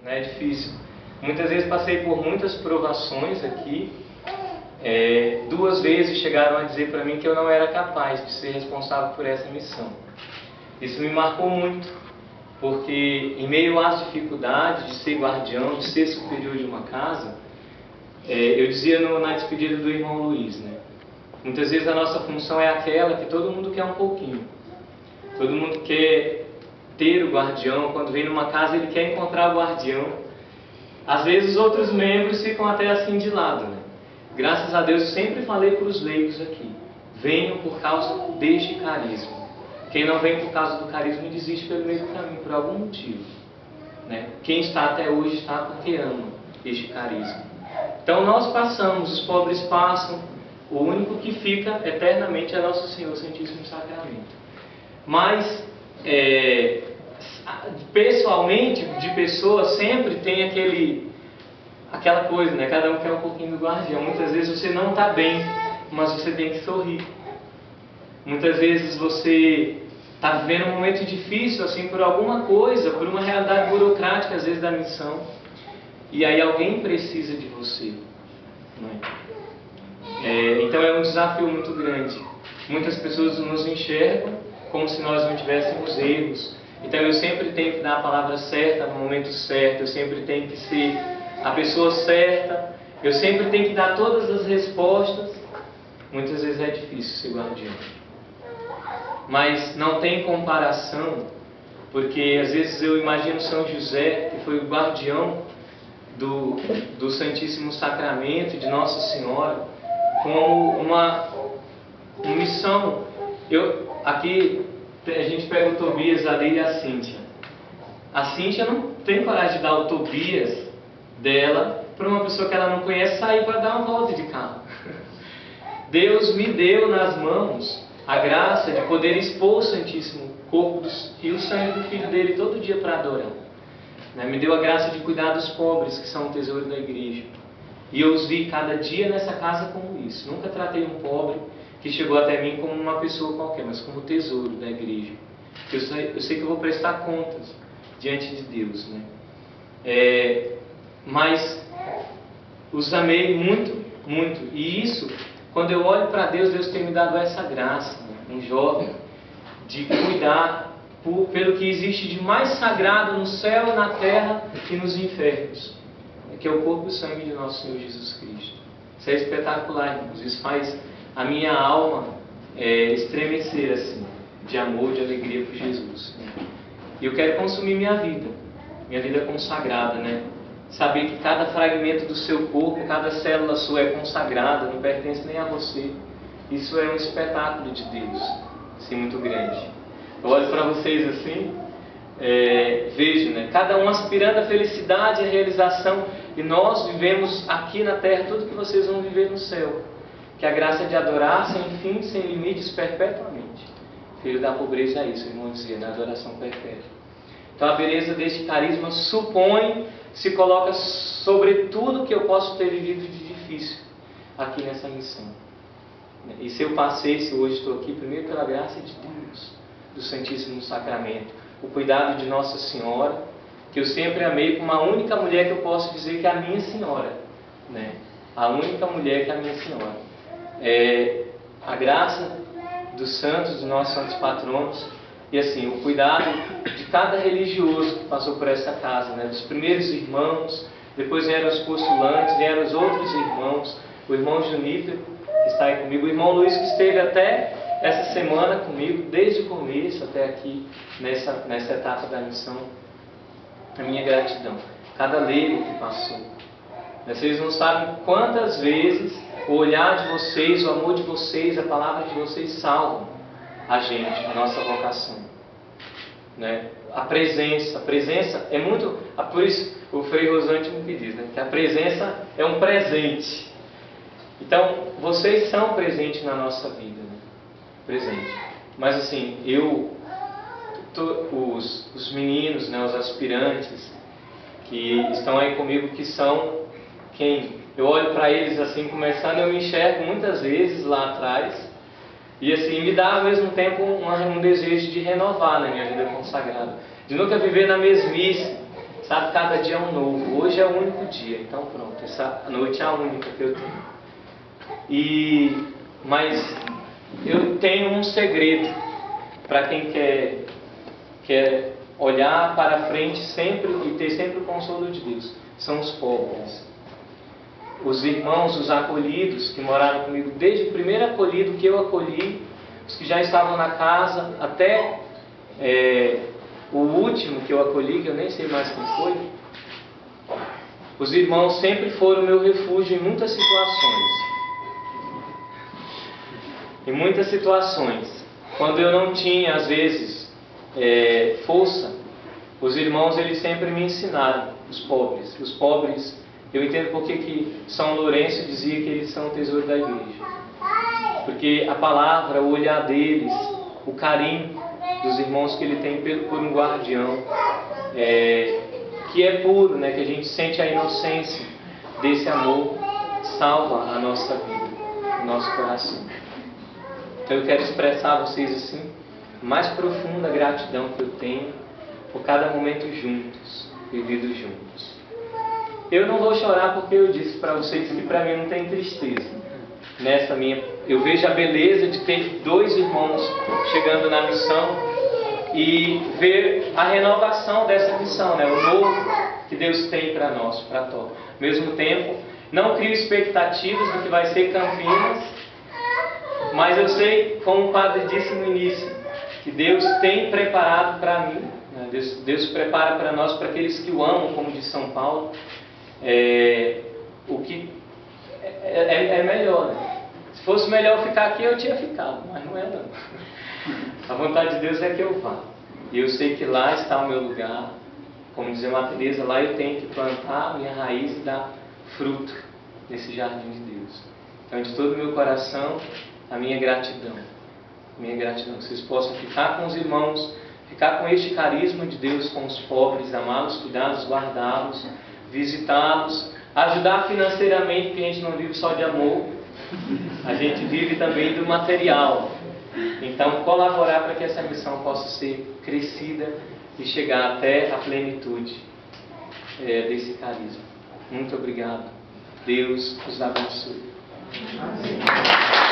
né? É difícil. Muitas vezes passei por muitas provações aqui. 2 vezes chegaram a dizer para mim que eu não era capaz de ser responsável por essa missão. Isso me marcou muito, porque em meio às dificuldades de ser guardião, de ser superior de uma casa, eu dizia na despedida do irmão Luiz, né? Muitas vezes a nossa função é aquela que todo mundo quer um pouquinho. Todo mundo quer ter o guardião. Quando vem numa casa ele quer encontrar o guardião. Às vezes os outros membros ficam até assim de lado, né? Graças a Deus eu sempre falei para os leigos aqui: venham por causa deste carisma. Quem não vem por causa do carisma desiste pelo meio do caminho, por algum motivo, né? Quem está até hoje está porque ama este carisma. Então nós passamos, os pobres passam, o único que fica eternamente é Nosso Senhor Santíssimo Sacramento. Mas, pessoalmente, de pessoas, sempre tem aquela coisa, né? Cada um quer um pouquinho do guardião. Muitas vezes você não está bem, mas você tem que sorrir. Muitas vezes você está vivendo um momento difícil, assim, por alguma coisa, por uma realidade burocrática, às vezes, da missão. E aí alguém precisa de você, né? Então é um desafio muito grande. Muitas pessoas nos enxergam como se nós não tivéssemos erros. Então eu sempre tenho que dar a palavra certa no momento certo. Eu sempre tenho que ser a pessoa certa. Eu sempre tenho que dar todas as respostas. Muitas vezes é difícil ser guardião. Mas não tem comparação, porque às vezes eu imagino São José, que foi o guardião do Santíssimo Sacramento de Nossa Senhora, como uma missão. Aqui a gente pega o Tobias ali e a Cíntia. A Cíntia não tem coragem de dar o Tobias dela para uma pessoa que ela não conhece sair para dar uma volta de carro. Deus me deu nas mãos a graça de poder expor o Santíssimo Corpo e o sangue do Filho dele todo dia para adorar. Me deu a graça de cuidar dos pobres, que são o tesouro da igreja. E eu os vi cada dia nessa casa como isso. Nunca tratei um pobre que chegou até mim como uma pessoa qualquer, mas como tesouro da igreja. Eu sei que eu vou prestar contas diante de Deus, né? Mas os amei muito, muito. E isso, quando eu olho para Deus, Deus tem me dado essa graça, né? Um jovem, de cuidar pelo que existe de mais sagrado no céu, na terra e nos infernos, que é o corpo e o sangue de nosso Senhor Jesus Cristo. Isso é espetacular, irmãos. Isso faz a minha alma estremecer assim, de amor, de alegria por Jesus, né? E eu quero consumir minha vida consagrada, né? Saber que cada fragmento do seu corpo, cada célula sua é consagrada, não pertence nem a você. Isso é um espetáculo de Deus, assim, muito grande. Eu olho para vocês assim, vejo, né? Cada um aspirando à felicidade e à realização, e nós vivemos aqui na terra tudo que vocês vão viver no céu, que é a graça de adorar sem fim, sem limites, perpetuamente. Filho da pobreza é isso, irmão dizia, na adoração perpétua. Então a beleza deste carisma se coloca sobre tudo que eu posso ter vivido de difícil aqui nessa missão. E se eu passei, se hoje estou aqui, primeiro pela graça de Deus, do Santíssimo Sacramento, o cuidado de Nossa Senhora, que eu sempre amei, com uma única mulher que eu posso dizer que é a minha Senhora, né? A única mulher que é a minha Senhora. A graça dos santos, dos nossos santos patronos, e assim, o cuidado de cada religioso que passou por essa casa, né? Dos primeiros irmãos, depois vieram os postulantes, vieram os outros irmãos, o irmão Junípero, que está aí comigo, o irmão Luiz, que esteve até essa semana comigo, desde o começo até aqui, nessa etapa da missão. A minha gratidão. Cada leigo que passou. Vocês não sabem quantas vezes o olhar de vocês, o amor de vocês, a palavra de vocês salvam a gente, a nossa vocação, né? A presença é muito... Por isso o Frei Rosântimo que diz, né? Que a presença é um presente. Então, vocês são presentes na nossa vida, né? Presente. Mas assim, os meninos, né, os aspirantes que estão aí comigo, que são quem eu olho para eles assim, começando, eu me enxergo muitas vezes lá atrás, e assim, me dá ao mesmo tempo um desejo de renovar na minha vida consagrada, de nunca viver na mesmice, sabe, cada dia é um novo. Hoje é o único dia, então pronto, essa noite é a única que eu tenho. Mas eu tenho um segredo para quem quer olhar para frente sempre e ter sempre o consolo de Deus. São os pobres. Os irmãos, os acolhidos que moraram comigo desde o primeiro acolhido que eu acolhi, os que já estavam na casa, até o último que eu acolhi, que eu nem sei mais quem foi. Os irmãos sempre foram meu refúgio em muitas situações. Em muitas situações. Quando eu não tinha, às vezes, força, os irmãos, eles sempre me ensinaram, os pobres. Os pobres, eu entendo porque que São Lourenço dizia que eles são o tesouro da igreja. Porque a palavra, o olhar deles, o carinho dos irmãos que ele tem por um guardião, que é puro, né? Que a gente sente a inocência desse amor, salva a nossa vida, o nosso coração. Então eu quero expressar a vocês assim, a mais profunda gratidão que eu tenho por cada momento juntos, vividos juntos. Eu não vou chorar porque eu disse para vocês que para mim não tem tristeza. Eu vejo a beleza de ter 2 irmãos chegando na missão e ver a renovação dessa missão, né? O novo que Deus tem para nós, para todos. Ao mesmo tempo, não crio expectativas do que vai ser Campinas, mas eu sei, como o padre disse no início, que Deus tem preparado para mim, né? Deus prepara para nós, para aqueles que o amam, como diz São Paulo, o que é melhor, né? Se fosse melhor ficar aqui, eu tinha ficado, mas não é não. A vontade de Deus é que eu vá. E eu sei que lá está o meu lugar. Como dizia Maria Teresa, lá eu tenho que plantar a minha raiz e dar fruto nesse jardim de Deus. Então, de todo o meu coração, a minha gratidão. Minha gratidão. Que vocês possam ficar com os irmãos, ficar com este carisma de Deus com os pobres, amá-los, cuidá-los, guardá-los, visitá-los, ajudar financeiramente, porque a gente não vive só de amor, a gente vive também do material. Então, colaborar para que essa missão possa ser crescida e chegar até a plenitude desse carisma. Muito obrigado. Deus os abençoe. Amém.